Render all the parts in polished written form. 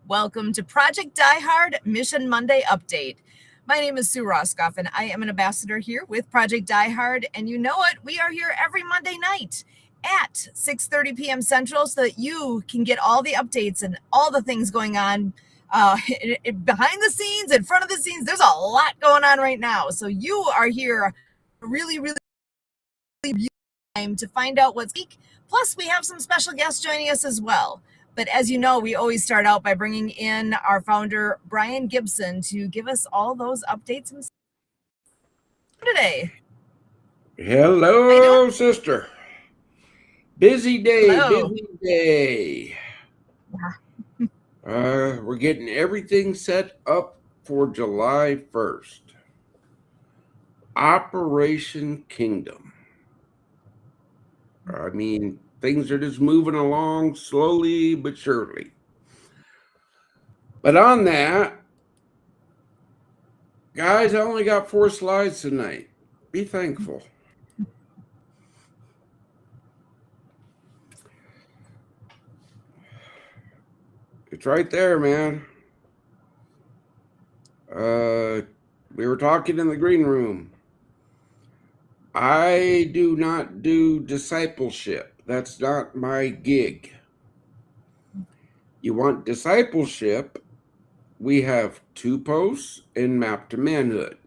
Welcome to Project Die Hard Mission Monday Update. My name is Sue Roscoff, and I am an ambassador here with Project Die Hard. And you know what? We are here every Monday night at 6:30 p.m. Central so that you can get all the updates and all the things going on behind the scenes, in front of the scenes. There's a lot going on right now. So you are here really time to find out what's geek. Plus, we have some special guests joining us as well. But as you know, we always start out by bringing in our founder, Brian Gibson, to give us all those updates today. Hello, sister. Busy day, Hello. busy day. We're getting everything set up for July 1st. Operation Kingdom. I mean, things are just moving along slowly but surely. But on that, guys, I only got 4 slides tonight. Be thankful. It's right there, man. We were talking in the green room. I do not do discipleship. That's not my gig. You want discipleship? We have 2 posts in Map to Manhood.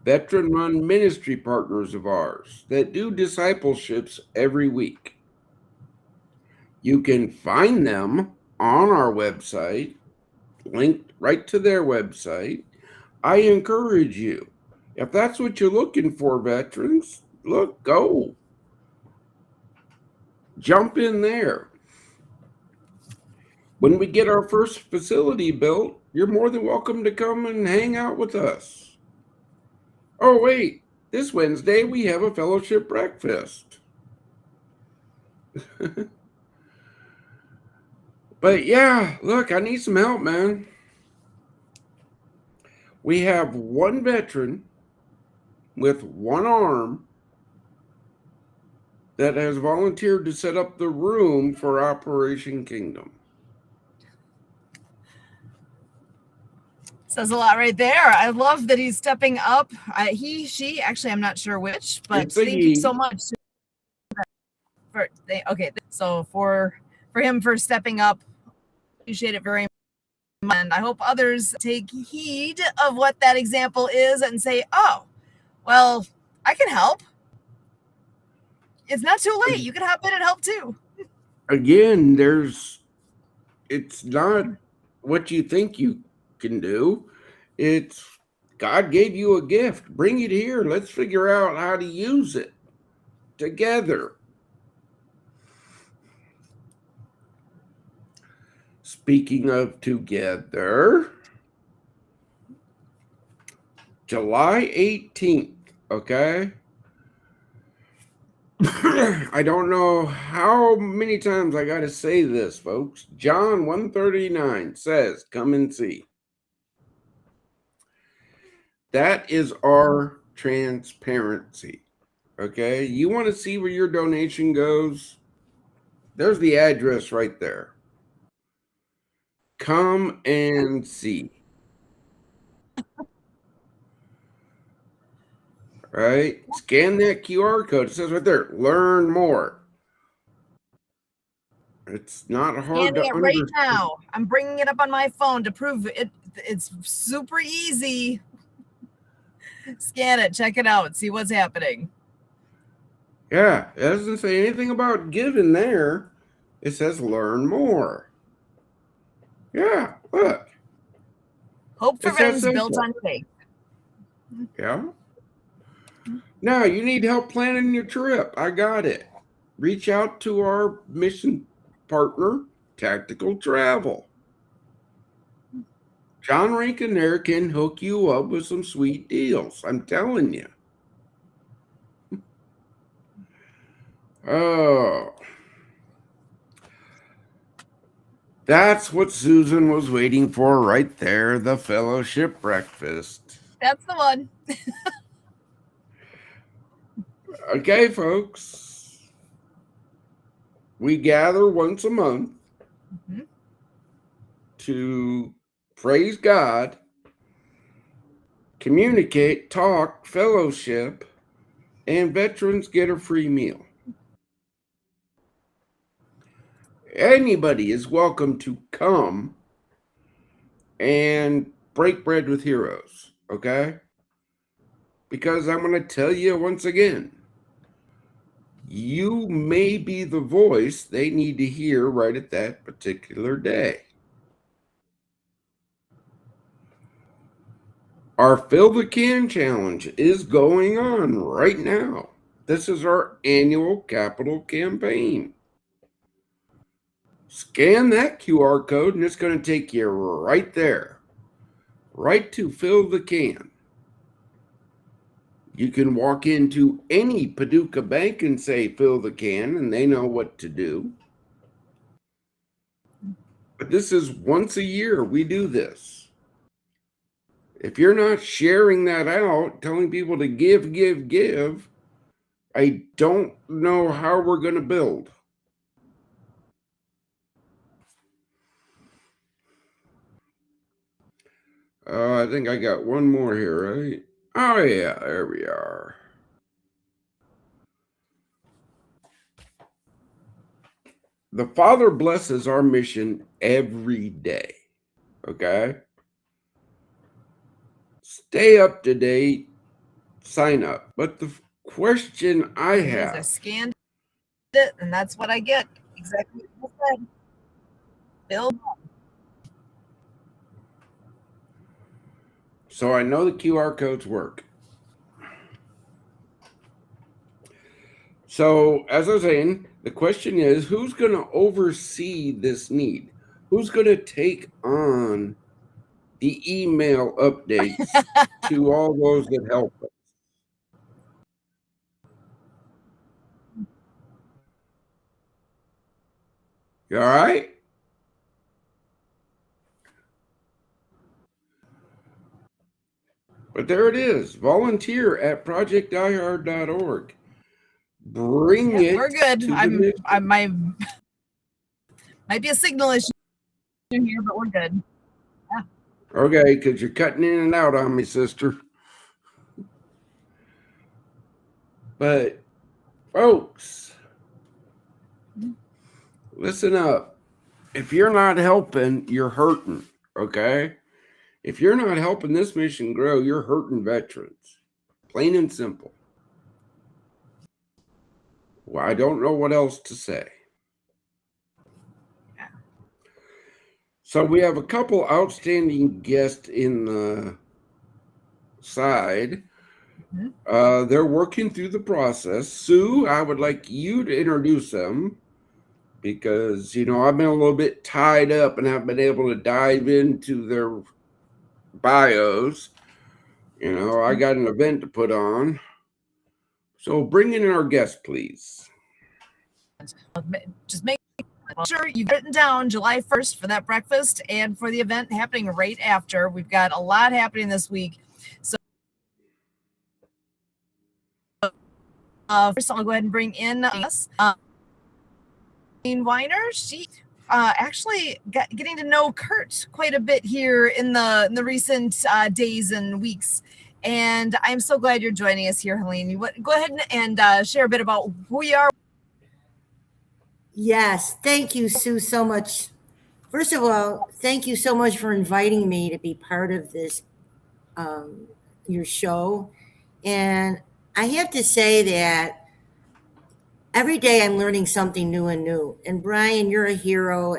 Veteran-run ministry partners of ours that do discipleships every week. You can find them on our website, linked right to their website. I encourage you, if that's what you're looking for, veterans, go. Jump in there. When we get our first facility built, you're more than welcome to come and hang out with us. Oh, wait, this Wednesday we have a fellowship breakfast. But yeah, look, I need some help, man. We have one veteran with one arm that has volunteered to set up the room for Operation Kingdom. Says a lot right there. I love that he's stepping up. She, actually, I'm not sure which, but thank you so much. So for him for stepping up, appreciate it very much. And I hope others take heed of what that example is and say, oh, well, I can help. It's not too late. You can hop in and help too. Again, it's not what you think you can do. It's God gave you a gift. Bring it here. Let's figure out how to use it together. Speaking of together, July 18th, okay? I don't know how many times I got to say this, folks. John 1:39 says, come and see. That is our transparency, okay? You want to see where your donation goes? There's the address right there. Come and see. Right? Scan that QR code. It says right there, learn more. It's not hard to understand. Right now. I'm bringing it up on my phone to prove it. It's super easy. Scan it, check it out, see what's happening. Yeah, it doesn't say anything about giving there. It says learn more. Yeah, look. Hope for veterans built on faith. Yeah. Now, you need help planning your trip. I got it. Reach out to our mission partner, Tactical Travel. John Rankin there can hook you up with some sweet deals. I'm telling you. Oh. That's what Susan was waiting for right there, the fellowship breakfast. That's the one. Okay, folks. We gather once a month. to praise God, communicate, talk, fellowship, and veterans get a free meal. Anybody is welcome to come and break bread with heroes, okay? Because I'm going to tell you once again, you may be the voice they need to hear right at that particular day. Our Fill the Can Challenge is going on right now. This is our annual capital campaign. Scan that QR code and it's going to take you right there, right to Fill the Can. You can walk into any Paducah bank and say, fill the can, and they know what to do. But this is once a year we do this. If you're not sharing that out, telling people to give, I don't know how we're going to build. I think I got one more here, right? Oh, yeah, there we are. The Father blesses our mission every day, okay? Stay up to date, sign up. But the question I have... I scanned it, and that's what I get. Exactly what you said. Bill. So I know the QR codes work. So as I was saying, the question is, who's going to oversee this need? Who's going to take on the email updates to all those that help us? You all right? But there it is. Volunteer at projectdiehard.org. Bring it. We're good. I might be a signal issue here, but we're good. Yeah. Okay, because you're cutting in and out on me, sister. But folks, listen up. If you're not helping, you're hurting, okay? If you're not helping this mission grow, you're hurting veterans. Plain and simple. Well, I don't know what else to say. So we have a couple outstanding guests in the side. They're working through the process. Sue, I would like you to introduce them because, you know, I've been a little bit tied up and haven't been able to dive into their bios. You know, I got an event to put on. So bring in our guest, please. Just make sure you've written down July 1st for that breakfast and for the event happening right after. We've got a lot happening this week. So first I'll go ahead and bring in us. Weiner, she actually getting to know Kurt quite a bit here in the recent days and weeks. And I'm so glad you're joining us here, Helene. Go ahead and share a bit about who you are. Yes, thank you, Sue, so much. First of all, thank you so much for inviting me to be part of this, your show. And I have to say that every day I'm learning something new and new. And Brian, you're a hero.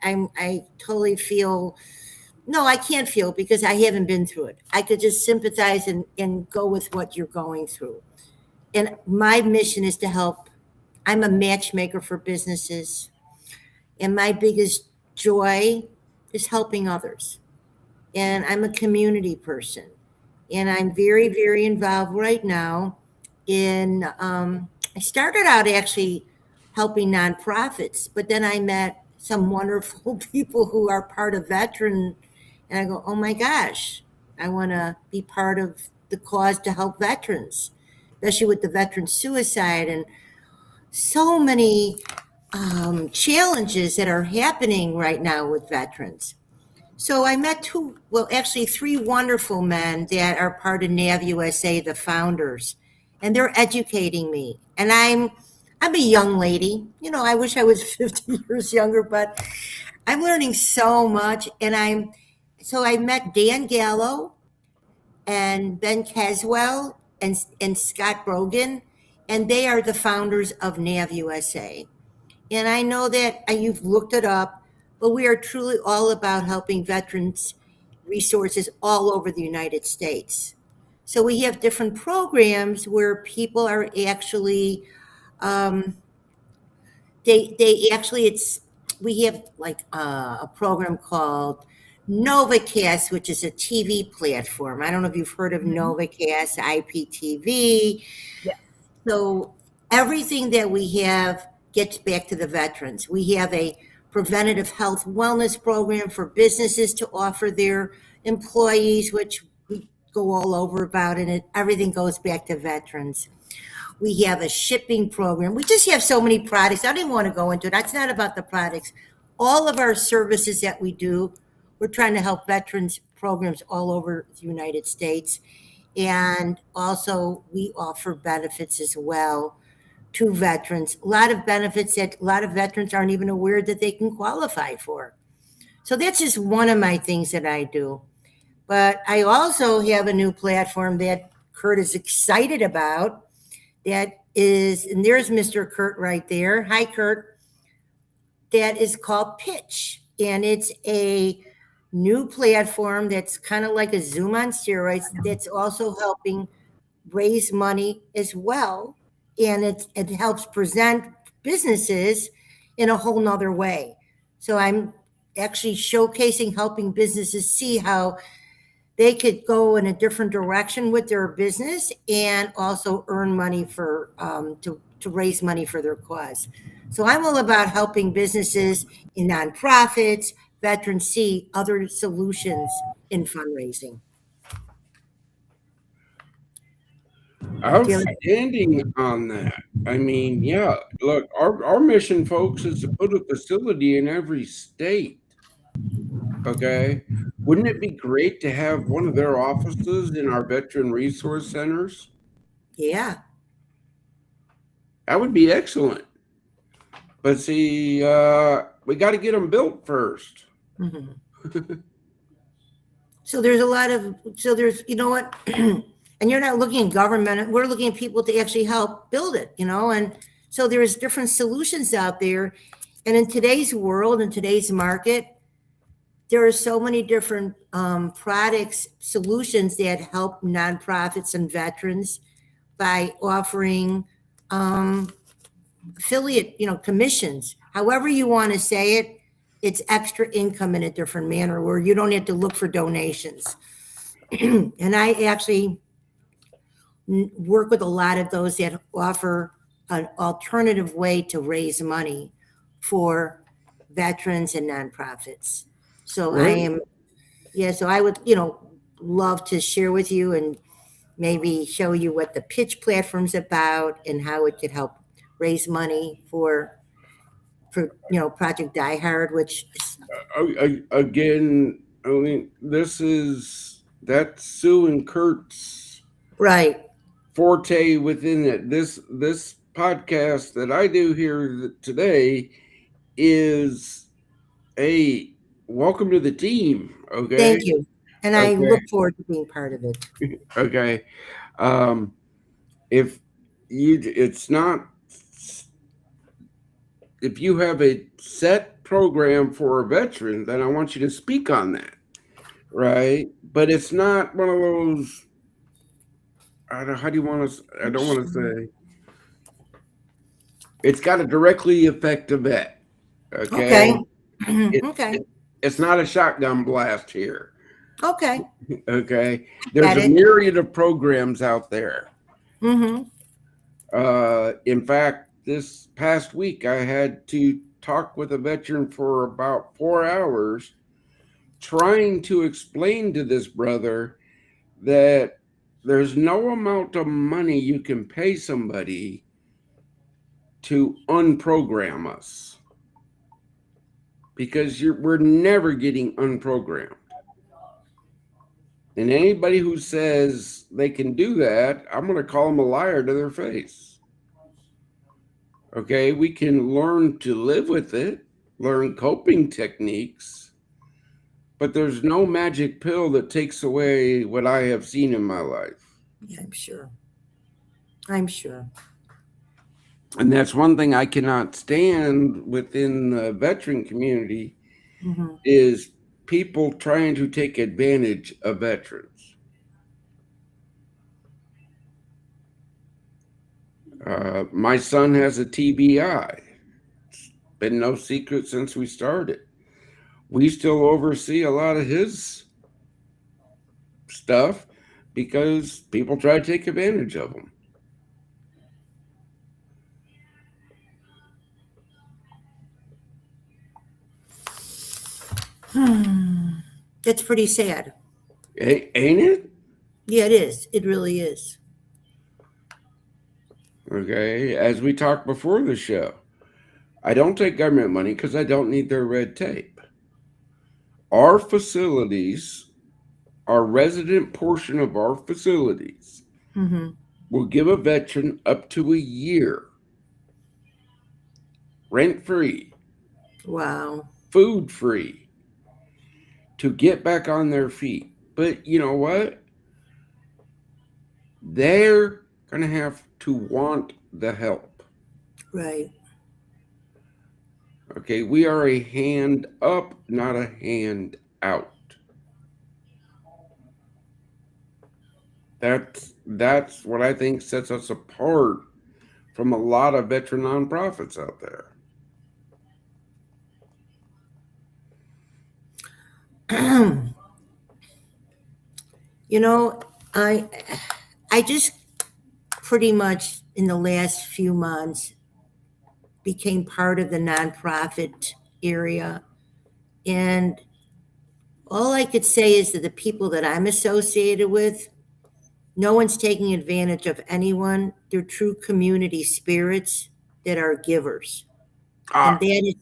I totally feel, no, I can't feel because I haven't been through it. I could just sympathize and go with what you're going through. And my mission is to help. I'm a matchmaker for businesses. And my biggest joy is helping others. And I'm a community person. And I'm very, very involved right now in, I started out actually helping nonprofits, but then I met some wonderful people who are part of veteran. And I go, oh my gosh, I want to be part of the cause to help veterans, especially with the veteran suicide and so many challenges that are happening right now with veterans. So I met actually three wonderful men that are part of NAV USA, the founders, and they're educating me. And I'm a young lady. I wish I was 50 years younger, but I'm learning so much. So I met Dan Gallo and Ben Caswell and Scott Brogan, and they are the founders of NAV USA. And I know that you've looked it up, but we are truly all about helping veterans resources all over the United States. So we have different programs where people are actually, um, they actually, we have like a program called NovaCast, which is a TV platform. I don't know if you've heard of Mhm. NovaCast, IPTV. Yeah. So everything that we have gets back to the veterans. We have a preventative health wellness program for businesses to offer their employees, which we go all over about, and everything goes back to veterans. We have a shipping program. We just have so many products. I don't even want to go into it. That's not about the products. All of our services that we do, we're trying to help veterans programs all over the United States. And also, we offer benefits as well to veterans. A lot of benefits that a lot of veterans aren't even aware that they can qualify for. So that's just one of my things that I do. But I also have a new platform that Kurt is excited about. And there's Mr. Kurt right there. Hi, Kurt. That is called Pitch. And it's a new platform that's kind of like a Zoom on steroids that's also helping raise money as well. And it helps present businesses in a whole nother way. So I'm actually showcasing, helping businesses see how they could go in a different direction with their business and also earn money to raise money for their cause. So I'm all about helping businesses and nonprofits, veterans see other solutions in fundraising. Do you have Outstanding on that. I mean, yeah, look, our mission, folks, is to put a facility in every state. Okay. Wouldn't it be great to have one of their offices in our veteran resource centers? Yeah. That would be excellent. But see, we got to get them built first. Mhm. So there's a lot of, so there's, you know what? And you're not looking at government, we're looking at people to actually help build it, and so there's different solutions out there. And in today's world, in today's market, there are so many different products, solutions that help nonprofits and veterans by offering um, affiliate, commissions, however you want to say it. It's extra income in a different manner where you don't have to look for donations. And I actually work with a lot of those that offer an alternative way to raise money for veterans and nonprofits. So I Right. am, yeah, so I would, love to share with you and maybe show you what the pitch platform's about and how it could help raise money for Project Die Hard, which is Again, I mean, that's Sue and Kurt's right. forte within it. This podcast that I do here today is a welcome to the team. Okay. Thank you. And I Okay. look forward to being part of it. Okay. Um, if it's not, if you have a set program for a veteran, then I want you to speak on that. Right. But it's not one of those, how do you want to, I don't want to say, it's got to directly affect a vet. Okay. Okay. It, Okay. it's not a shotgun blast here. Okay. Okay. There's Got a it. myriad of programs out there. Mm-hmm. In fact, this past week, I had to talk with a veteran for about 4 hours, trying to explain to this brother that there's no amount of money you can pay somebody to unprogram us. because we're never getting unprogrammed. And anybody who says they can do that, I'm going to call them a liar to their face. Okay, we can learn to live with it, learn coping techniques, but there's no magic pill that takes away what I have seen in my life. Yeah, I'm sure. I'm sure. And that's one thing I cannot stand within the veteran community Mm-hmm. is people trying to take advantage of veterans. My son has a TBI. It's been no secret since we started. We still oversee a lot of his stuff because people try to take advantage of him. That's pretty sad. Ain't it? Yeah, it is. It really is. Okay, as we talked before the show, I don't take government money because I don't need their red tape. Our facilities, our resident portion of our facilities, Mm-hmm. will give a veteran up to a year rent free, Wow. food free to get back on their feet. But you know what? They're going to have to want the help. Right. Okay, we are a hand up, not a hand out. That's what I think sets us apart from a lot of veteran nonprofits out there. You know, I just pretty much in the last few months became part of the nonprofit area, and all I could say is that the people that I'm associated with, no one's taking advantage of anyone. They're true community spirits that are givers. And Ah, that is,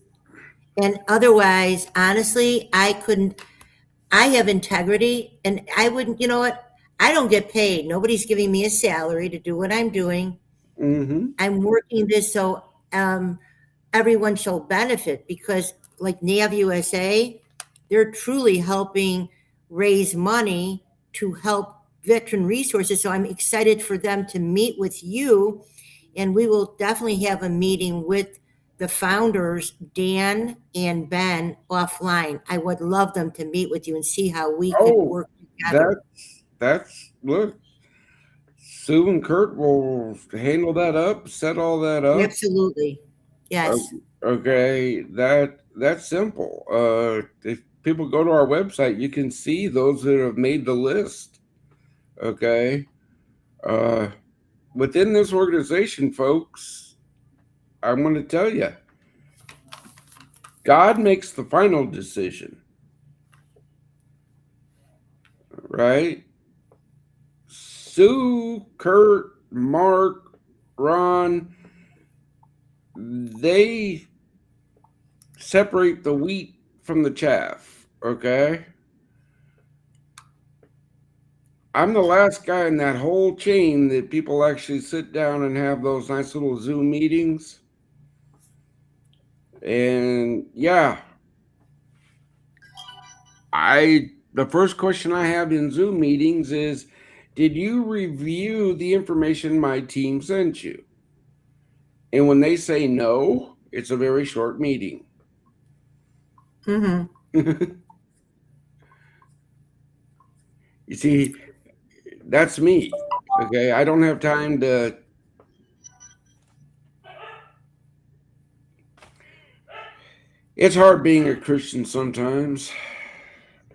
and otherwise, honestly, I have integrity and I wouldn't, you know what? I don't get paid. Nobody's giving me a salary to do what I'm doing. mm-hmm. I'm working this so everyone shall benefit because, like NAV USA, they're truly helping raise money to help veteran resources. So I'm excited for them to meet with you, and we will definitely have a meeting with the founders, Dan and Ben, offline. I would love them to meet with you and see how we could Oh, work together. that's look. Sue and Kurt will handle that up, set all that up. Absolutely. Yes. Okay, that's simple. If people go to our website, you can see those that have made the list. Okay, uh, within this organization, folks, I'm going to tell you, God makes the final decision, right? Sue, Kurt, Mark, Ron, they separate the wheat from the chaff, okay? I'm the last guy in that whole chain that people actually sit down and have those nice little Zoom meetings. And yeah, the first question I have in Zoom meetings is, did you review the information my team sent you? And when they say no, it's a very short meeting. Mm-hmm. You see, that's me. Okay, I don't have time to. It's hard being a Christian sometimes.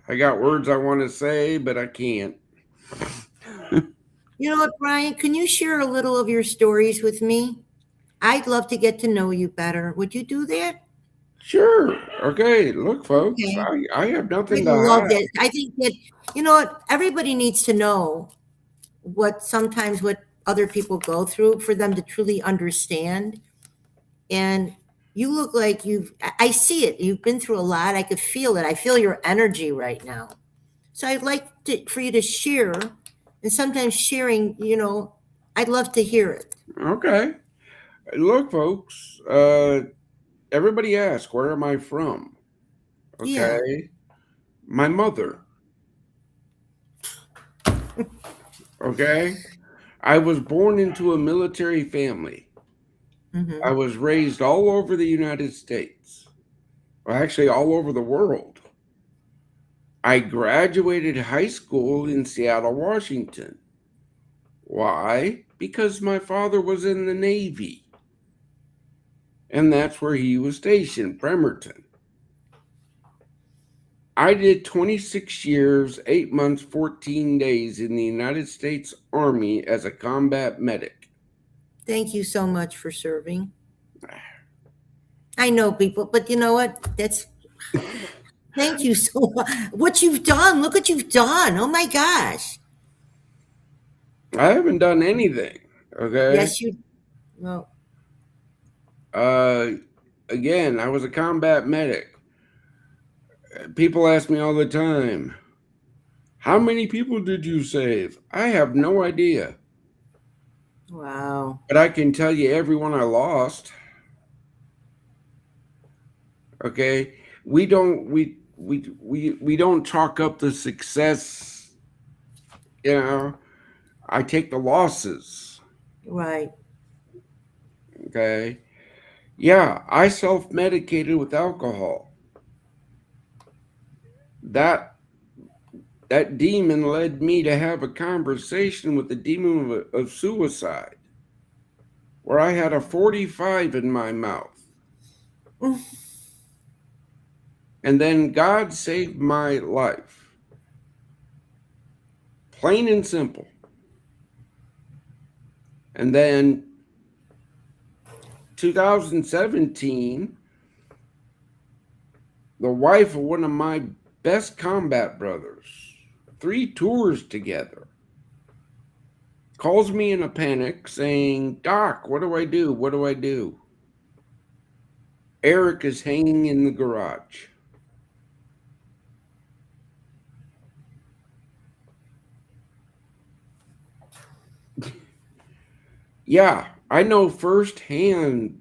I got words I want to say, but I can't. You know what, Brian? Can you share a little of your stories with me? I'd love to get to know you better. Would you do that? Sure. Okay. Look, folks, Okay. I have I nothing to love hide. that. I think that, you know what, everybody needs to know what other people go through for them to truly understand. And You look like I see it. You've been through a lot. I could feel it. I feel your energy right now. So I'd like for you to share, and sometimes sharing, I'd love to hear it. Okay. Look, folks, everybody asks, where am I from? Yeah. Okay. My mother. Okay. I was born into a military family. I Mm-hmm. was raised all over the United States, well, actually, all over the world. I graduated high school in Seattle, Washington. Why? Because my father was in the Navy, and that's where he was stationed, Bremerton. I did 26 years, 8 months, 14 days in the United States Army as a combat medic. Thank you so much for serving. I know people, but you know what? Thank you so much. What you've done. Look what you've done. Oh my gosh. I haven't done anything, okay? Yes, you. Well, Uh, Again, I was a combat medic. People ask me all the time, how many people did you save? I have no idea, wow. but I can tell you everyone I lost. Okay, we don't chalk up the success. You know, I take the losses. Right. Okay, yeah, I self-medicated with alcohol. That that demon led me to have a conversation with the demon of suicide, where I had a 45 in my mouth. And then God saved my life. Plain and simple. And then 2017, the wife of one of my best combat brothers, 3 tours together, calls me in a panic saying, Doc, what do I do? What do I do? Eric is hanging in the garage. Yeah, I know firsthand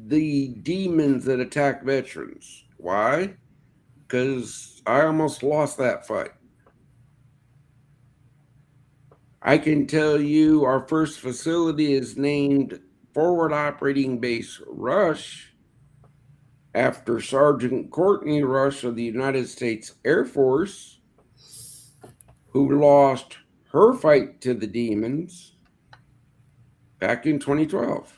the demons that attack veterans. Why? Because I almost lost that fight. I can tell you our first facility is named Forward Operating Base Rush after Sergeant Courtney Rush of the United States Air Force, who lost her fight to the demons back in 2012.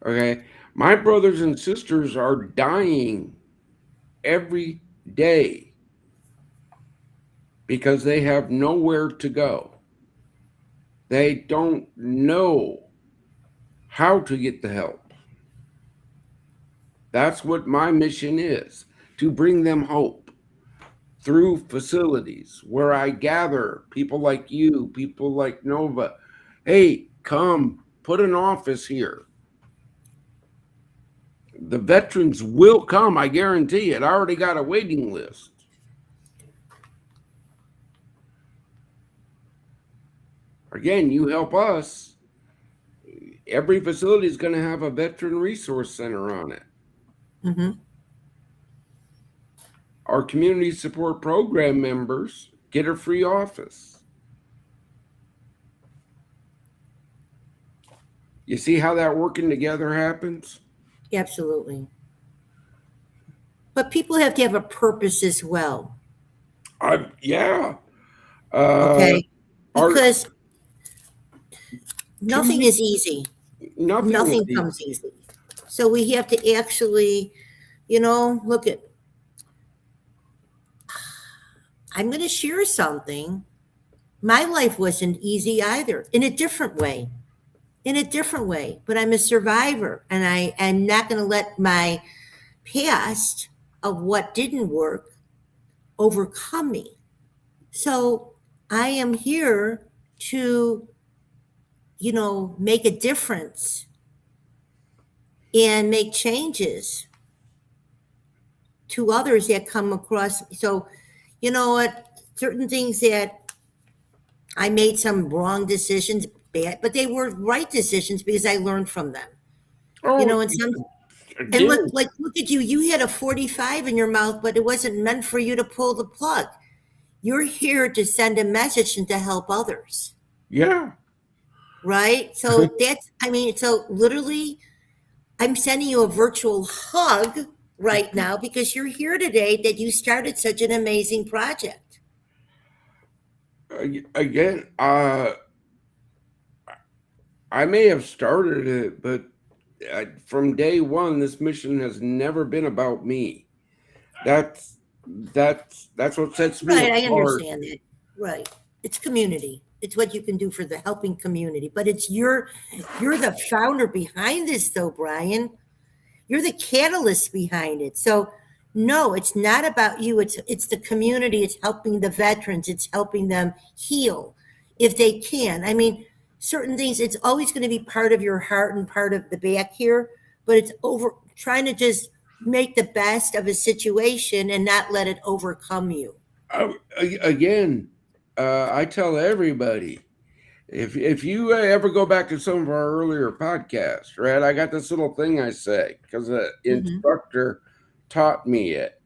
Okay, my brothers and sisters are dying every day because they have nowhere to go. They don't know how to get the help. That's what my mission is, to bring them hope through facilities where I gather people like you, people like Nova. Hey, come put an office here. The veterans will come, I guarantee it. I already got a waiting list. Again, you help us. Every facility is going to have a veteran resource center on it. Mm-hmm. Our community support program members get a free office. You see how that working together happens? Absolutely. But people have to have a purpose as well. Yeah. Okay. Our Because nothing community, is easy. nothing is Nothing comes easy. So we have to actually, look at. I'm going to share something. My life wasn't easy either, in a different way. In a different way. But I'm a survivor, and I'm not going to let my past of what didn't work overcome me. So I am here to make a difference and make changes to others that come across. So, you know what? Certain things that I made some wrong decisions, bad, but they were right decisions because I learned from them. Oh, And some and again, look at you. You had a 45 in your mouth, but it wasn't meant for you to pull the plug. You're here to send a message and to help others, yeah. right? So so literally, I'm sending you a virtual hug right now because you're here today that you started such an amazing project. Again, I may have started it, but from day one, this mission has never been about me. That's that's what sets me Right, I apart. understand that. Right. It's community. It's what you can do for the helping community. But you're the founder behind this though, Brian. You're the catalyst behind it. So no, it's not about you. It's the community. It's helping the veterans. It's helping them heal if they can. I mean, certain things, it's always going to be part of your heart and part of the back here, but it's over trying to just make the best of a situation and not let it overcome you. Again, I tell everybody, if you ever go back to some of our earlier podcasts, right? I got this little thing I say because the Mhm. instructor taught me it.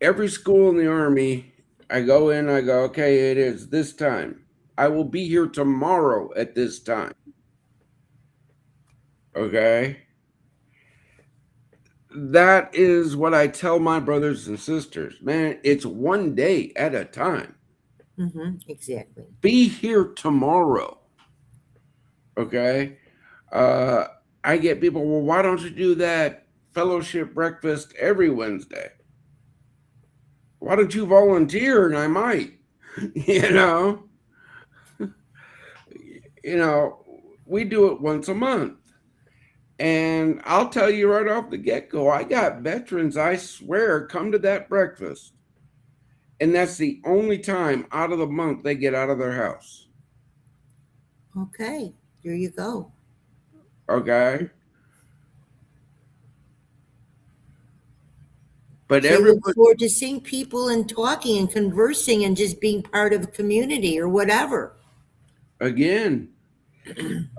Every school in the Army, I go in, I go, okay, it is this time. I will be here tomorrow at this time. Okay. That is what I tell my brothers and sisters. Man, it's one day at a time. Exactly. Be here tomorrow. Okay. Uh, I get people, well, why don't you do that fellowship breakfast every Wednesday? Why don't you volunteer? And I might, you know, you know, we do it once a month. And I'll tell you right off the get go, I got veterans, I swear, come to that breakfast. And that's the only time out of the month they get out of their house. Okay. There you go. Okay. But They look everybody, forward to seeing people and talking and conversing and just being part of a community or whatever. again,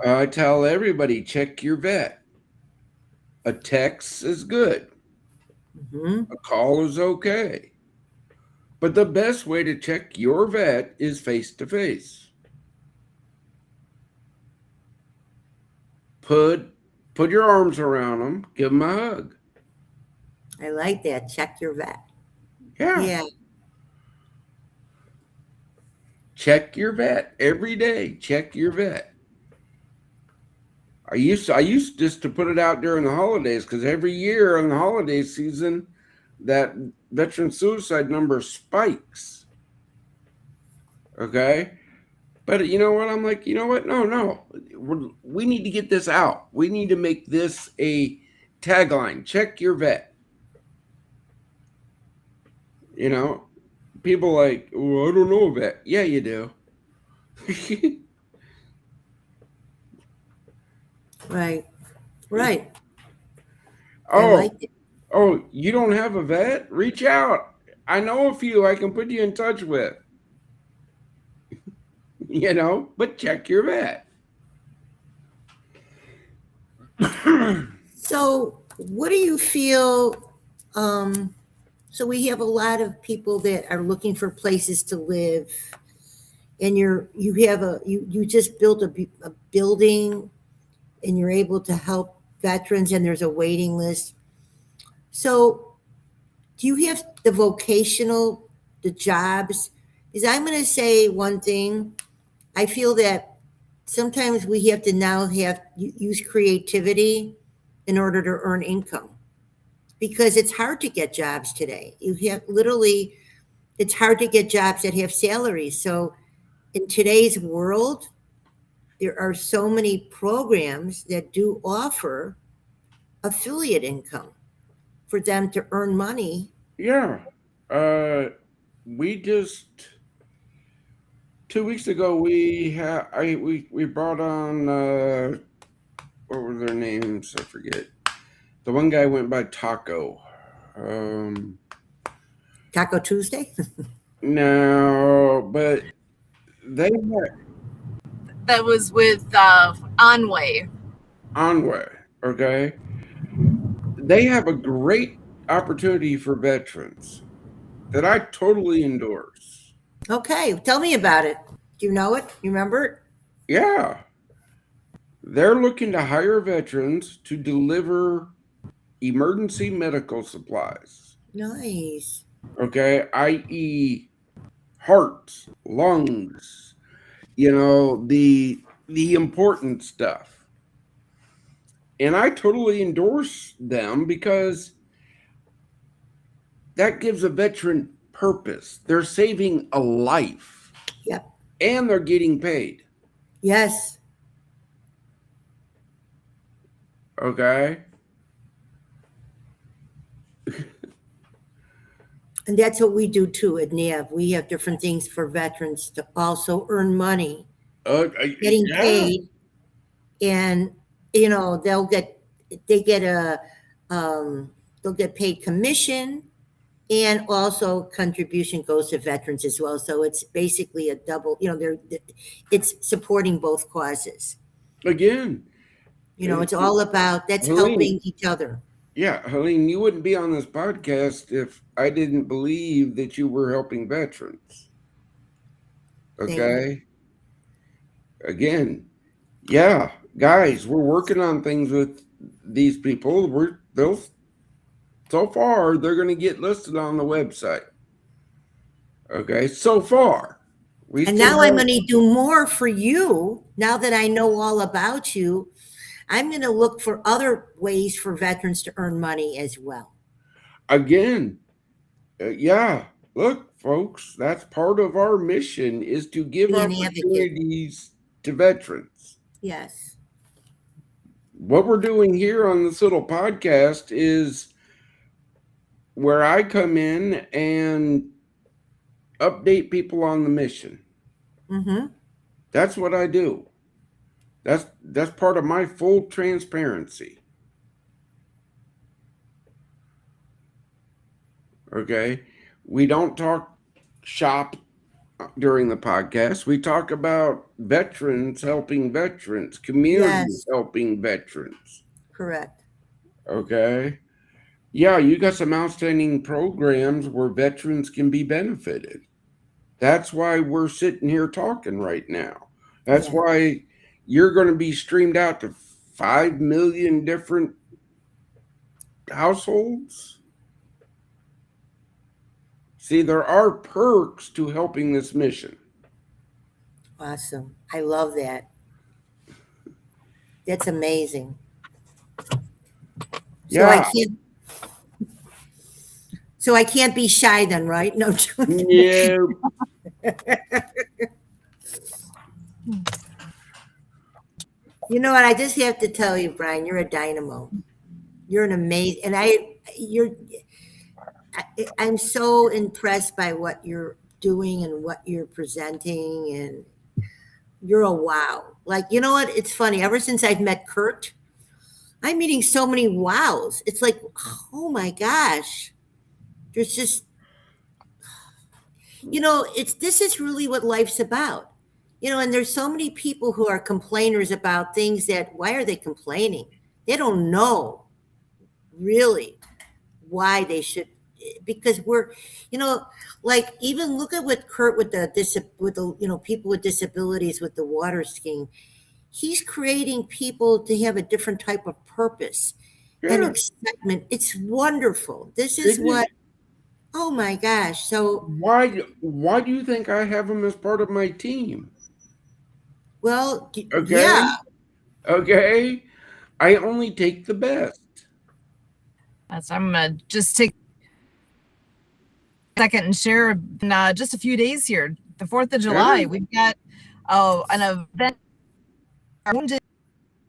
I tell everybody check your vet. A text is good, Hmm. a call is okay. But the best way to check your vet is face to face. Put put your arms around them, give them a hug. I like that. Check your vet. Yeah, Yeah. check your vet every day. Check your vet. I used just to put it out during the holidays because every year in the holiday season, that veteran suicide number spikes. Okay, but you know what? I'm like, you know what? No, no, we need to get this out. We need to make this a tagline. Check your vet. You know, people like, oh, I don't know a vet. Yeah, you do. Right. Right. I Oh, like it. oh, you don't have a vet? Reach out. I know a few I can put you in touch with. But check your vet. So, what do you feel? Um, so, we have a lot of people that are looking for places to live, and you just built a building, and you're able to help veterans, and there's a waiting list. So, do you have the jobs? Because I'm going to say one thing. I feel that sometimes we have to now use creativity in order to earn income because it's hard to get jobs today. It's hard to get jobs that have salaries. So in today's world, there are so many programs that do offer affiliate income for them to earn money. Yeah. Uh we just 2 weeks ago we brought on what were their names? I forget. The one guy went by Taco. Taco Tuesday? No, but they That was with Onway. Onway, okay? They have a great opportunity for veterans that I totally endorse. Okay, tell me about it. Do you know it? You remember it? Yeah. They're looking to hire veterans to deliver emergency medical supplies. Nice. Okay, i.e. hearts, lungs, the important stuff. And I totally endorse them because that gives a veteran purpose. They're saving a life. Yep. And they're getting paid. Yes. Okay. And that's what we do too at NAV. We have different things for veterans to also earn money, getting Yeah. paid, and they'll get they'll get paid commission, and also contribution goes to veterans as well. So it's basically a double. It's supporting both causes. Again, It's all about that's Helene, helping each other. yeah, Helene, you wouldn't be on this podcast if I didn't believe that you were helping veterans. Okay. Again, yeah, guys, we're working on things with these people. So far they're going to get listed on the website. Okay, so far. And now I'm going to do more for you. Now that I know all about you, I'm going to look for other ways for veterans to earn money as well. Again, yeah, look, folks, that's part of our mission is to give opportunities to veterans. Yes. What we're doing here on this little podcast is where I come in and update people on the mission. Mm-hmm. That's what I do. That's part of my full transparency. Okay. We don't talk shop during the podcast. We talk about veterans helping veterans, communities helping veterans. Correct. Okay. Yeah, you got some outstanding programs where veterans can be benefited. That's why we're sitting here talking right now. That's why you're going to be streamed out to 5 million different households. See, there are perks to helping this mission. Awesome. I love that. That's amazing. Yeah. So I can't be shy then, right? No. Yeah. You know what? I just have to tell you, Brian, you're a dynamo. You're an amazing, and I'm so impressed by what you're doing and what you're presenting, and you're a wow. Like, you know what? It's funny. Ever since I've met Kurt, I'm meeting so many wows. It's like, oh my gosh. There's just, this is really what life's about. And there's so many people who are complainers about things that, why are they complaining? They don't know really why they should, because we're, like, even look at what Kurt with the people with disabilities with the water skiing. He's creating people to have a different type of purpose and excitement. It's wonderful. This is what, oh my gosh. So why do you think I have him as part of my team? Well, okay. Yeah. Okay. I only take the best. I'm going to just take a second and share in just a few days here. The 4th of July, we've got an event our wounded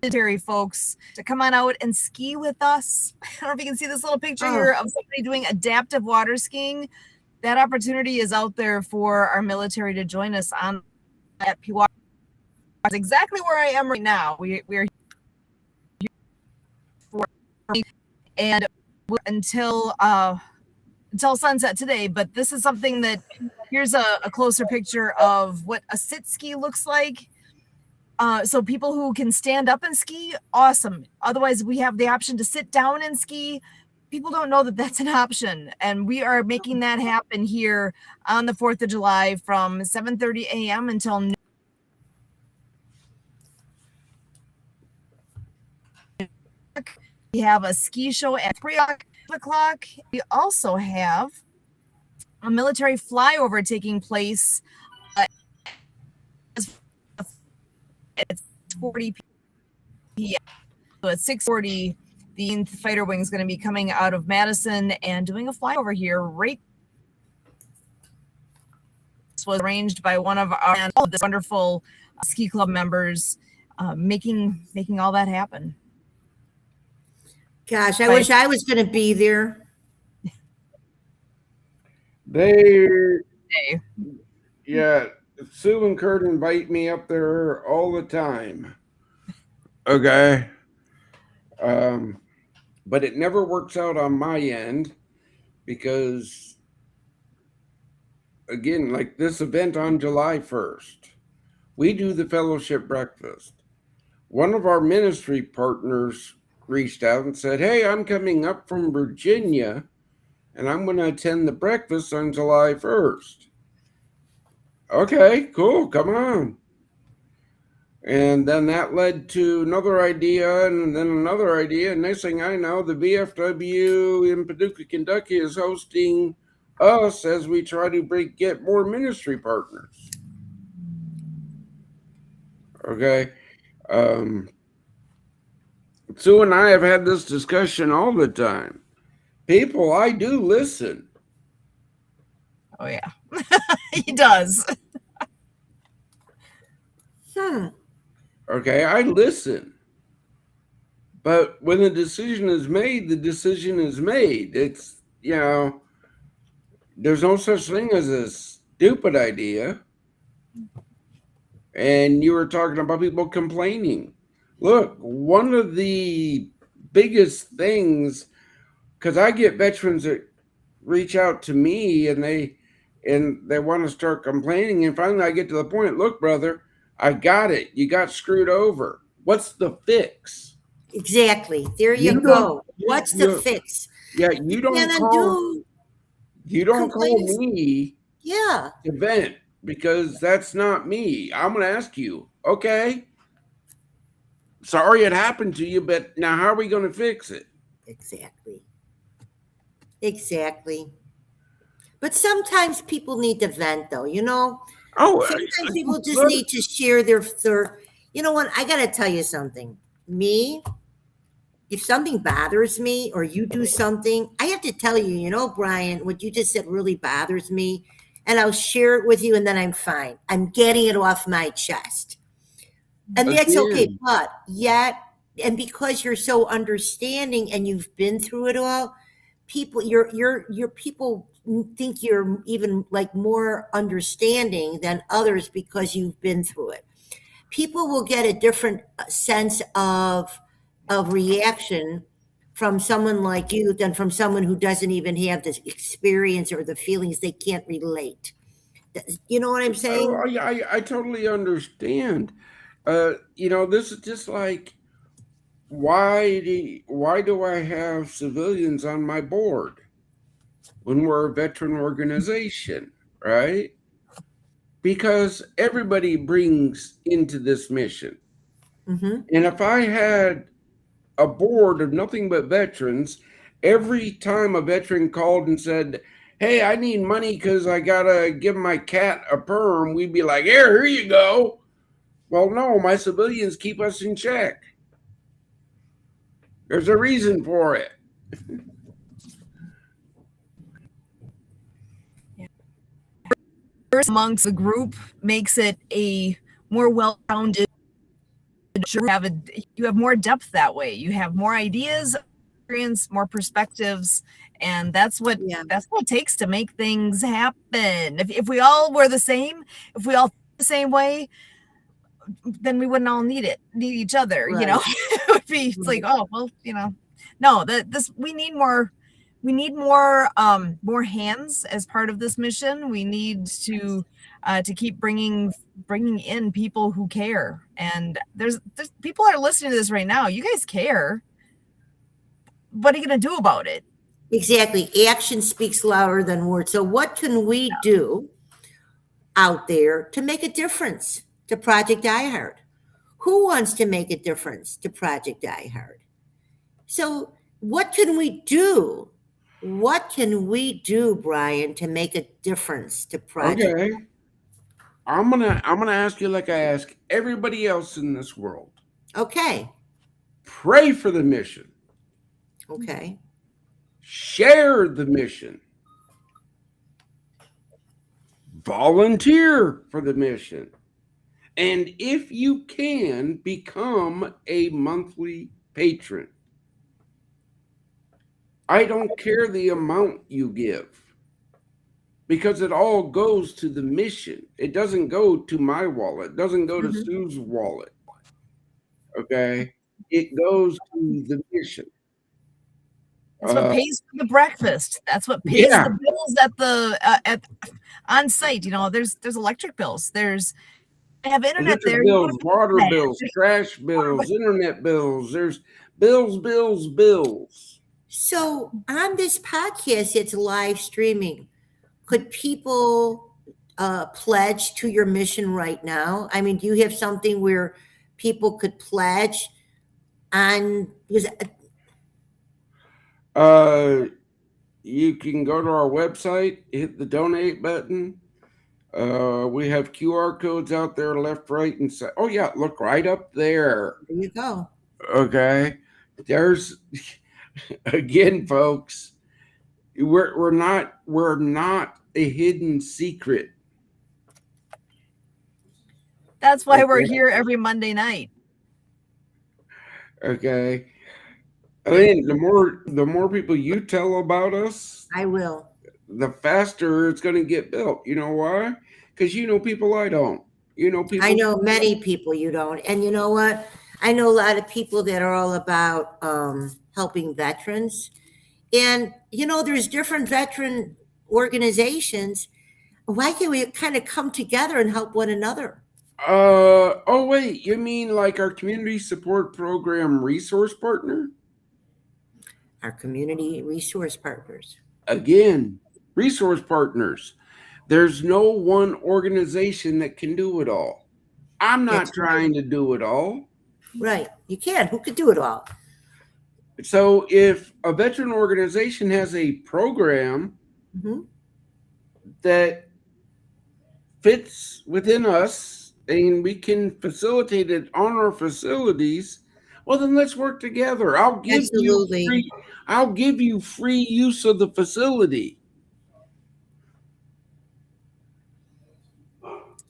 military folks to come on out and ski with us. I don't know if you can see this little picture here of somebody doing adaptive water skiing. That opportunity is out there for our military to join us on at Pewaukee. Exactly where I am right now. We are here for and until sunset today. But this is something that here's a closer picture of what a sit ski looks like. So people who can stand up and ski, awesome. Otherwise, we have the option to sit down and ski. People don't know that that's an option, and we are making that happen here on the 4th of July from 7:30 a.m. until noon. We have a ski show at 3 o'clock. We also have a military flyover taking place at 40 p.m. So at 6:40, the fighter wing is going to be coming out of Madison and doing a flyover here. Right, this was arranged by one of our this wonderful ski club members, making all that happen. Gosh, I wish I was going to be there. Yeah, Sue and Kurt invite me up there all the time. Okay. But it never works out on my end because, again, like this event on July 1st, we do the fellowship breakfast. One of our ministry partners reached out and said, "Hey, I'm coming up from Virginia and I'm going to attend the breakfast on July 1st. Okay, cool, come on. And then that led to another idea and then another idea. And next thing I know, the VFW in Paducah, Kentucky is hosting us as we try to get more ministry partners. Okay. Sue and I have had this discussion all the time. People, I do listen. Oh, yeah. He does. Okay, I listen. But when the decision is made, the decision is made. It's, there's no such thing as a stupid idea. And you were talking about people complaining. Look, one of the biggest things, because I get veterans that reach out to me and they want to start complaining. And finally I get to the point, look, brother, I got it. You got screwed over. What's the fix? Exactly. There you go. What's the fix? Yeah, you don't call me to vent because that's not me. I'm going to ask you, okay, sorry it happened to you, but now how are we going to fix it? Exactly. But sometimes people need to vent, though, sometimes people just need to share their you know what? I got to tell you something. Me, if something bothers me or you do something, I have to tell you, Brian, what you just said really bothers me. And I'll share it with you and then I'm fine. I'm getting it off my chest. And that's okay. But yet, and because you're so understanding and you've been through it all, people, your people think you're even like more understanding than others because you've been through it. People will get a different sense of reaction from someone like you than from someone who doesn't even have this experience or the feelings. They can't relate. You know what I'm saying? I totally understand. This is just like, why do I have civilians on my board when we're a veteran organization, right? Because everybody brings into this mission. Mm-hmm. And if I had a board of nothing but veterans, every time a veteran called and said, "Hey, I need money because I got to give my cat a perm," we'd be like, here you go. Well, no, my civilians keep us in check. There's a reason for it. Amongst the group makes it a more well-rounded. You have more depth that way. You have more ideas, experience, more perspectives, and that's what it takes to make things happen. If we all were the same, if we all the same way, then we wouldn't all need each other, you know. Right. It would be, it's like, oh well, you know, no, this we need more, more hands as part of this mission. We need to keep bringing in people who care, and there's people are listening to this right now. You guys care. What are you going to do about it? Exactly. Action speaks louder than words. So what can we do out there to make a difference to Project iHeart? Who wants to make a difference to Project iHeart? So what can we do? What can we do, Brian, to make a difference to Project? Okay. I'm gonna ask you like I ask everybody else in this world. Okay. Pray for the mission. Okay. Share the mission. Volunteer for the mission. And if you can, become a monthly patron. I don't care the amount you give, because it all goes to the mission. It doesn't go to my wallet. It doesn't go to Sue's wallet. Okay? It goes to the mission. That's what pays for the breakfast. That's what pays Yeah. the bills at on site. You know, there's electric bills. There's I have internet Electric there. bills, water bills, trash bills, internet bills. There's bills. So on this podcast, it's live streaming. Could people pledge to your mission right now? I mean, do you have something where people could pledge on? Because You can go to our website, hit the donate button. We have QR codes out there, left, right, and side. Oh yeah, look right up there. there you go. Okay, there's again, folks. We're not a hidden secret. That's why we're Okay. here every Monday night. Okay. I mean, the more people you tell about us, I will. the faster it's going to get built. You know why? Because you know people I don't. You know people. I know many people you don't. And you know what? I know a lot of people that are all about helping veterans. And, you know, there's different veteran organizations. Why can't we kind of come together and help one another? Oh wait, you mean like our community support program resource partner? Our community resource partners. Again, resource partners. There's no one organization that can do it all. I'm not That's trying to do it all. Right. You can. Who could do it all? So if a veteran organization has a program Mhm. that fits within us and we can facilitate it on our facilities, well then let's work together. Absolutely. I'll give you free use of the facility.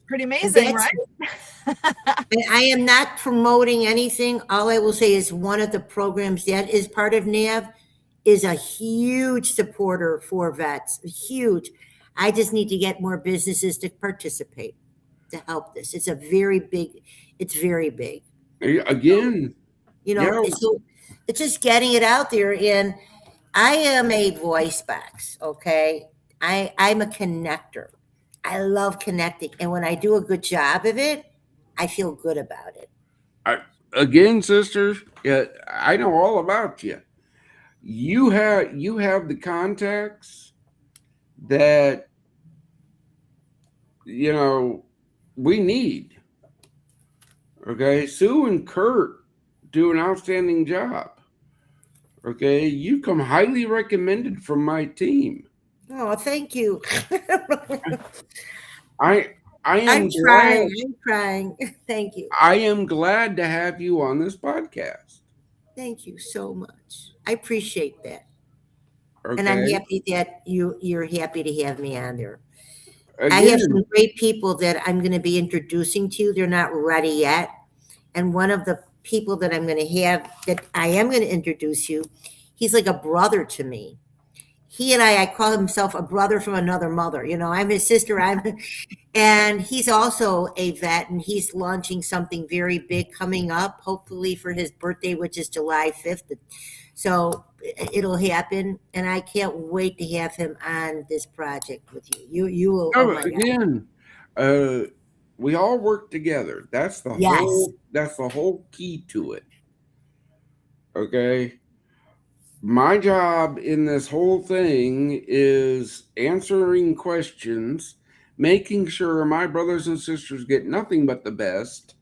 Pretty amazing, That's- right? And I am not promoting anything. All I will say is one of the programs that is part of NAV is a huge supporter for vets. Huge. I just need to get more businesses to participate to help this. It's very big. Again, You know, Yeah. so it's just getting it out there. And I am a voice box, okay? I'm a connector. I love connecting. And when I do a good job of it, I feel good about it. again, sisters, yeah, I know all about you. You have the contacts that we need. Okay, Sue and Kurt do an outstanding job. Okay, you come highly recommended from my team. Oh, thank you. I am I'm glad. trying. Thank you. I am glad to have you on this podcast. Thank you so much. I appreciate that. Okay. And I'm happy that you're happy to have me on there. Again, I have some great people that I'm going to be introducing to you. They're not ready yet. And one of the people that I'm going to have that I am going to introduce you, he's like a brother to me. he and I call himself a brother from another mother. You know, I'm his sister. And he's also a vet, and he's launching something very big coming up, hopefully for his birthday, which is July 5th. So it'll happen, and I can't wait to have him on this project with you. You will. Oh my God! Again, we all work together. That's the Yes. whole key to it. Okay. My job in this whole thing is answering questions, making sure my brothers and sisters get nothing but the best,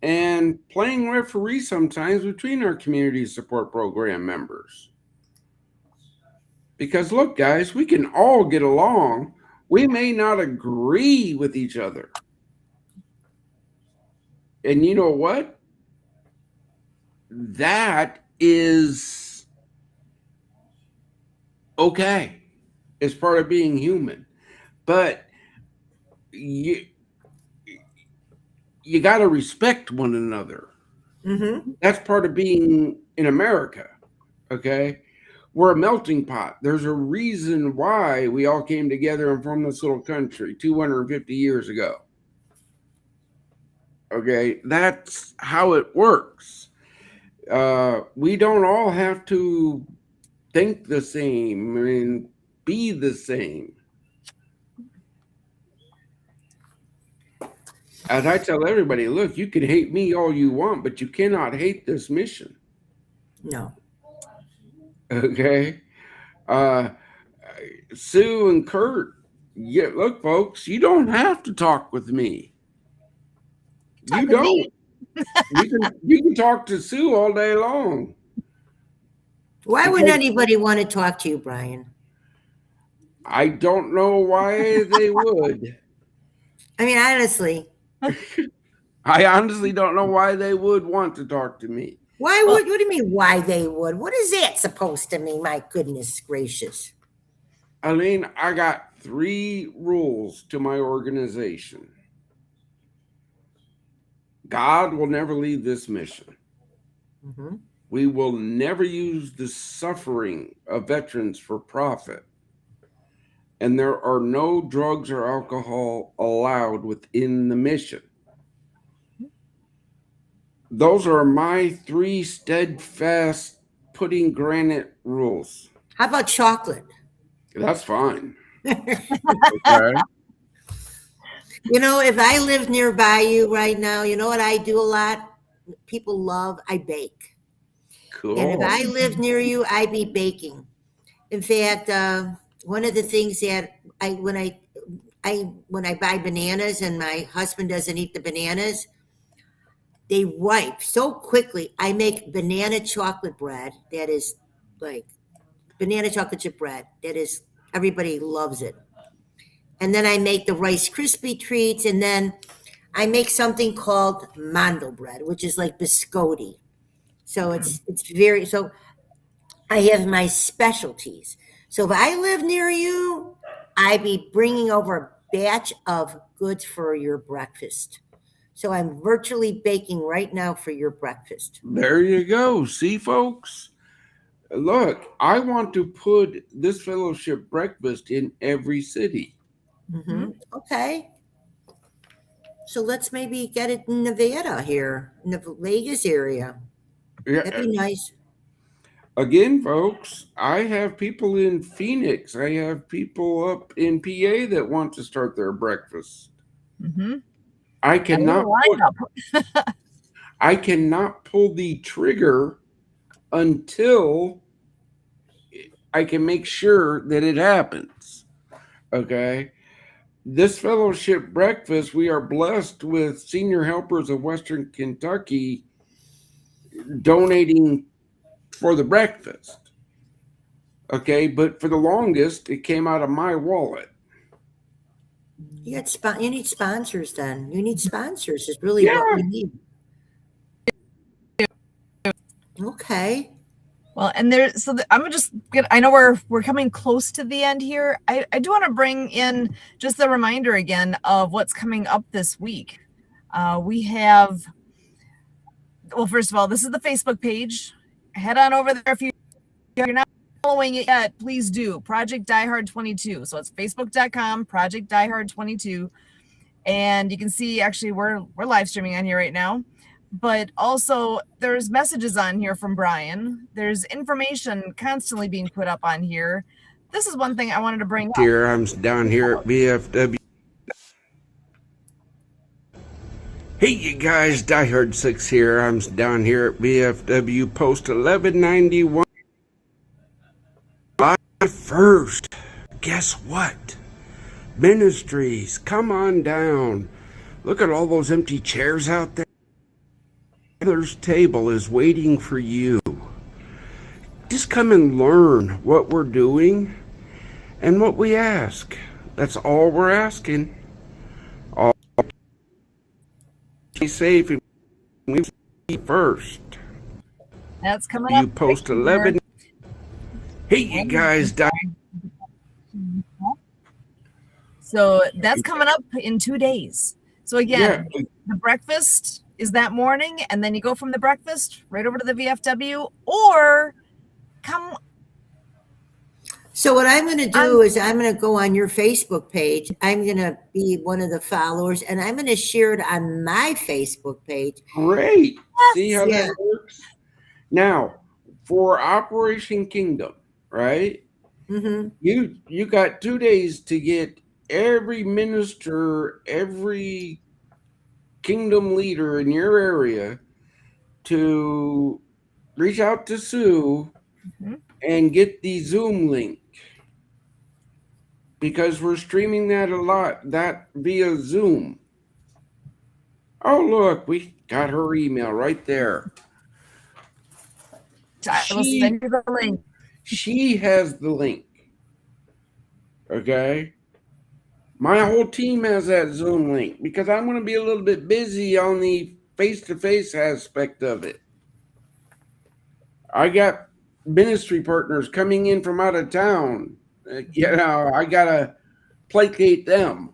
and playing referee sometimes between our community support program members. Because look, guys, we can all get along. We may not agree with each other. And you know what? That is okay. It's part of being human. But you got to respect one another. Mm-hmm. That's part of being in America. Okay. We're a melting pot. There's a reason why we all came together and formed this little country 250 years ago. Okay. That's how it works. We don't all have to think the same and be the same. As I tell everybody, look, you can hate me all you want, but you cannot hate this mission. No. Okay. Sue and Kurt, yeah, look, folks, you don't have to talk with me. You don't. You can talk to Sue all day long. Why would anybody want to talk to you, Brian? I don't know why they would. I mean, honestly. I honestly don't know why they would want to talk to me. Why would? What do you mean? Why they would? What is that supposed to mean? My goodness gracious! Eileen, I got 3 rules to my organization. God will never leave this mission. Mm-hmm. We will never use the suffering of veterans for profit. And there are no drugs or alcohol allowed within the mission. Those are my 3 steadfast putting granite rules. How about chocolate? That's fine. Okay. You know, if I lived nearby you right now, you know what I do a lot? People love, I bake. Cool. And if I lived near you, I'd be baking. In fact, one of the things that when I buy bananas and my husband doesn't eat the bananas, they ripe so quickly. I make banana chocolate bread that is like banana chocolate chip bread. That is, everybody loves it. And then I make the Rice Krispie treats, and then I make something called mando bread, which is like biscotti. So it's very, so I have my specialties. So if I live near you, I'd be bringing over a batch of goods for your breakfast. So I'm virtually baking right now for your breakfast. There you go. See, folks? Look, I want to put this fellowship breakfast in every city. Mm-hmm. Okay. So let's maybe get it in Nevada here, in the Vegas area. Yeah. That'd be nice. Again, folks, I have people in Phoenix. I have people up in PA that want to start their breakfast. Mm-hmm. I cannot pull the trigger until I can make sure that it happens. Okay. This fellowship breakfast, we are blessed with Senior Helpers of Western Kentucky donating for the breakfast. Okay, but for the longest, it came out of my wallet. You need sponsors then. You need sponsors is really what we need. Okay. Well, and I'm gonna just get. I know we're coming close to the end here. I do want to bring in just a reminder again of what's coming up this week. We have. Well, first of all, this is the Facebook page. Head on over there if you're not. following it yet, please do. Project Diehard 22. So it's facebook.com, Project Diehard 22. And you can see actually we're live streaming on here right now. But also there's messages on here from Brian. There's information constantly being put up on here. This is one thing I wanted to bring up. Here, I'm down here at VFW. Hey, you guys, Diehard 6 here. I'm down here at VFW Post 1191. First, guess what? Ministries, come on down. Look at all those empty chairs out there. Father's table is waiting for you. Just come and learn what we're doing and what we ask. That's all we're asking. All be safe and we first. That's coming up. You Post 11. Hey, you guys. So that's coming up in 2 days. So again, Yeah. the breakfast is that morning, and then you go from the breakfast right over to the VFW, or come. So what I'm going to do is I'm going to go on your Facebook page. I'm going to be one of the followers, and I'm going to share it on my Facebook page. Great. See how Yeah. that works? Now, for Operation Kingdom, right? Mm-hmm. You got 2 days to get every minister, every kingdom leader in your area to reach out to Sue Mhm. and get the Zoom link, because we're streaming that via Zoom. Oh, look, we got her email right there. I will send you the link. She has the link. Okay? My whole team has that Zoom link because I'm going to be a little bit busy on the face-to-face aspect of it. I got ministry partners coming in from out of town. I got to placate them.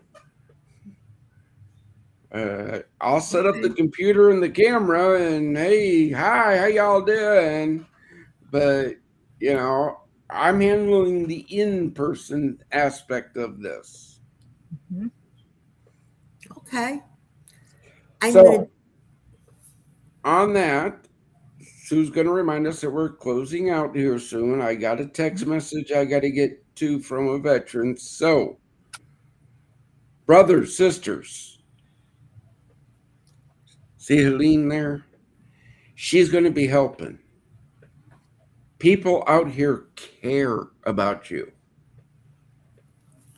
I'll set up the computer and the camera and, hey, hi, how y'all doing? But, I'm handling the in-person aspect of this. Mm-hmm. Okay. On that, Sue's going to remind us that we're closing out here soon. I got a text message I got to get to from a veteran. So, brothers, sisters, see Helene there? She's going to be helping. People out here care about you.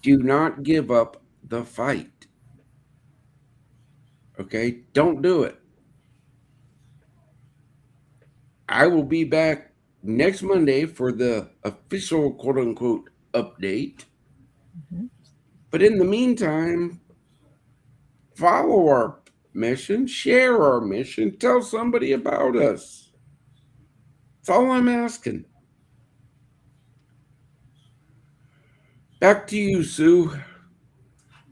Do not give up the fight. Okay? Don't do it. I will be back next Monday for the official quote-unquote update. Mm-hmm. But in the meantime, follow our mission, share our mission, tell somebody about us. That's all I'm asking. Back to you, Sue.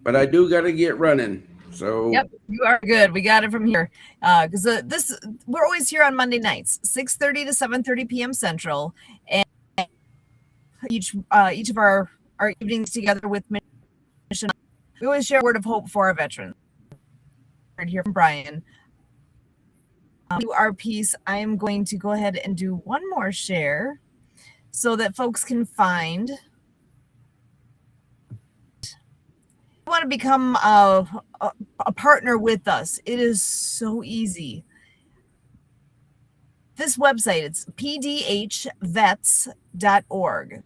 But I do got to get running. So Yep, you are good. We got it from here. Because we're always here on Monday nights, 6:30 to 7:30 p.m. Central, and each of our evenings together with mission, we always share a word of hope for our veterans. Heard here from Brian. To our piece, I am going to go ahead and do one more share so that folks can find. Want to become a partner with us, it is so easy. This website, it's pdhvets.org.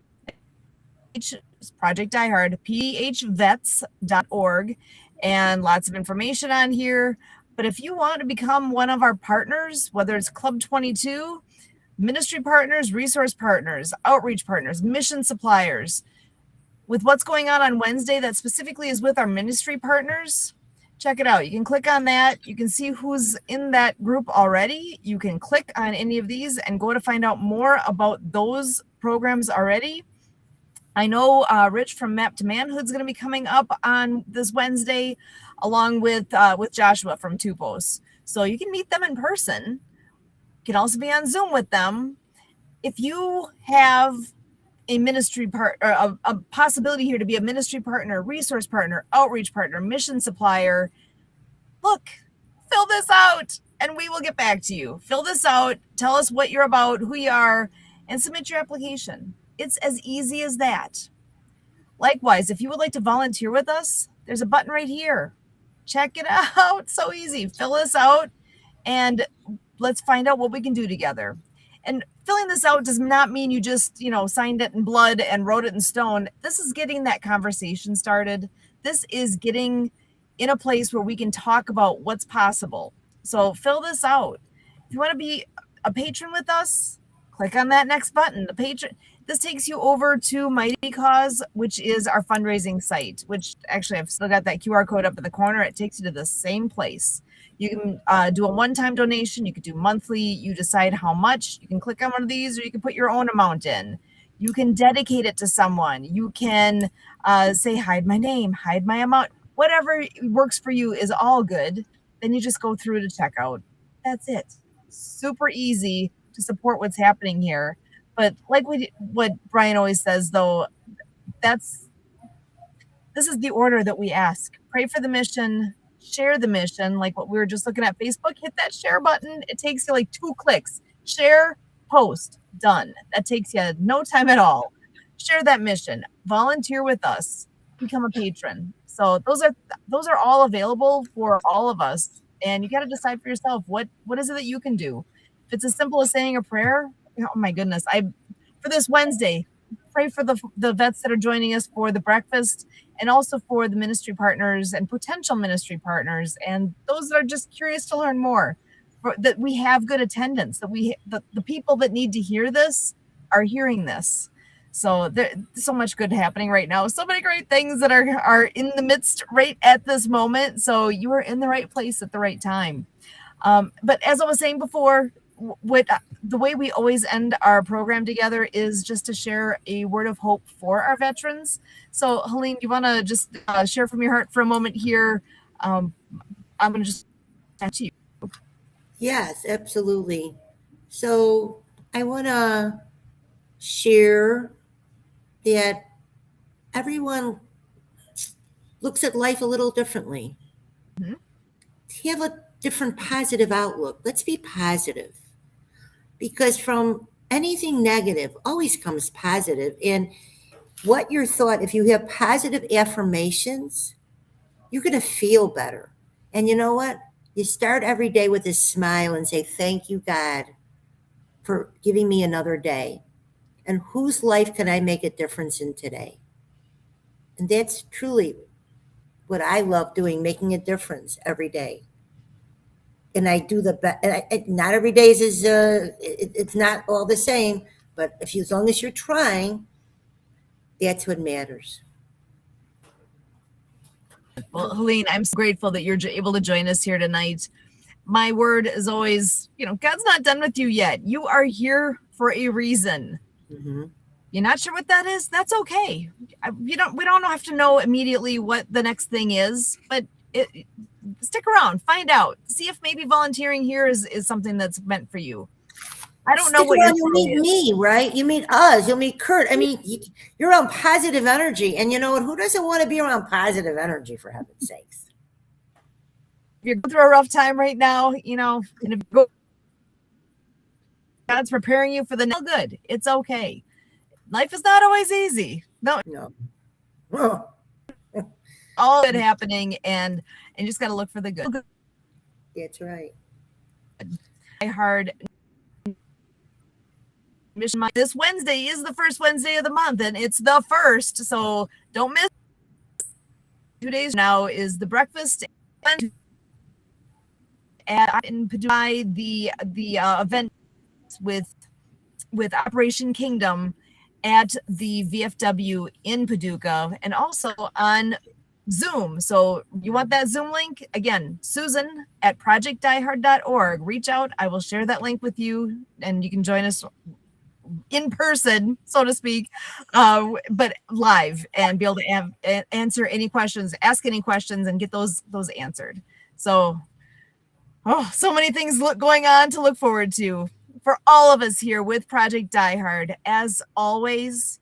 It's Project Diehard, pdhvets.org, and lots of information on here. But if you want to become one of our partners, whether it's Club 22, ministry partners, resource partners, outreach partners, mission suppliers, with what's going on Wednesday that specifically is with our ministry partners, check it out. You can click on that. You can see who's in that group already. You can click on any of these and go to find out more about those programs already. I know Rich from Map to Manhood is going to be coming up on this Wednesday, along with Joshua from Tupos. So you can meet them in person. You can also be on Zoom with them. If you have a ministry part or a possibility here to be a ministry partner, resource partner, outreach partner, mission supplier, look, fill this out and we will get back to you. Fill this out, tell us what you're about, who you are, and submit your application. It's as easy as that. Likewise, if you would like to volunteer with us, there's a button right here. Check it out. So easy. Fill this out and let's find out what we can do together. And filling this out does not mean you just, signed it in blood and wrote it in stone. This is getting that conversation started. This is getting in a place where we can talk about what's possible. So fill this out. If you want to be a patron with us, click on that next button. This takes you over to Mighty Cause, which is our fundraising site, which actually I've still got that QR code up in the corner. It takes you to the same place. You can do a one-time donation. You could do monthly. You decide how much. You can click on one of these, or you can put your own amount in. You can dedicate it to someone. You can say, hide my name, hide my amount. Whatever works for you is all good. Then you just go through to checkout. That's it. Super easy to support what's happening here. But like what Brian always says, though, this is the order that we ask. Pray for the mission, share the mission, like what we were just looking at Facebook. Hit that share button. It takes you like 2 clicks. Share, post, done. That takes you no time at all. Share that mission. Volunteer with us. Become a patron. So those are all available for all of us. And you got to decide for yourself what is it that you can do. If it's as simple as saying a prayer, oh my goodness, for this Wednesday, pray for the vets that are joining us for the breakfast, and also for the ministry partners and potential ministry partners, and those that are just curious to learn more. That we have good attendance. That the people that need to hear this are hearing this. So there's so much good happening right now. So many great things that are in the midst right at this moment. So you are in the right place at the right time. But as I was saying before, the way we always end our program together is just to share a word of hope for our veterans. So Helene, you want to just share from your heart for a moment here? I'm going to just ask you. Yes, absolutely. So I want to share that everyone looks at life a little differently. Mm-hmm. Have a different positive outlook. Let's be positive, because from anything negative always comes positive. And what your thought, if you have positive affirmations, you're going to feel better. And you know what? You start every day with a smile and say, thank you, God, for giving me another day. And whose life can I make a difference in today? And that's truly what I love doing, making a difference every day. And I do the best. Not every day is it's not all the same, but as long as you're trying, that's what matters. Well, Helene, I'm so grateful that you're able to join us here tonight. My word is always, God's not done with you yet. You are here for a reason. Mm-hmm. You're not sure what that is? That's okay. We don't have to know immediately what the next thing is, but stick around, find out, see if maybe volunteering here is something that's meant for you. I don't know what you meet me, right? You meet us, you'll meet Kurt. I mean, you're around positive energy, and you know what? Who doesn't want to be around positive energy, for heaven's sakes? If you're going through a rough time right now, and if God's preparing you for the next good, it's okay. Life is not always easy. No. Oh. All good happening, and you just got to look for the good. That's right. Hard mission. This Wednesday is the first Wednesday of the month, and it's the first, so don't miss. 2 days now is the breakfast, and in Paducah, the event with Operation Kingdom at the VFW in Paducah, and also on Zoom. So you want that Zoom link? Again, Susan at projectdiehard.org. Reach out. I will share that link with you, and you can join us in person, so to speak, but live, and be able to answer any questions, ask any questions, and get those answered. So, so many things going on to look forward to for all of us here with Project Die Hard. As always,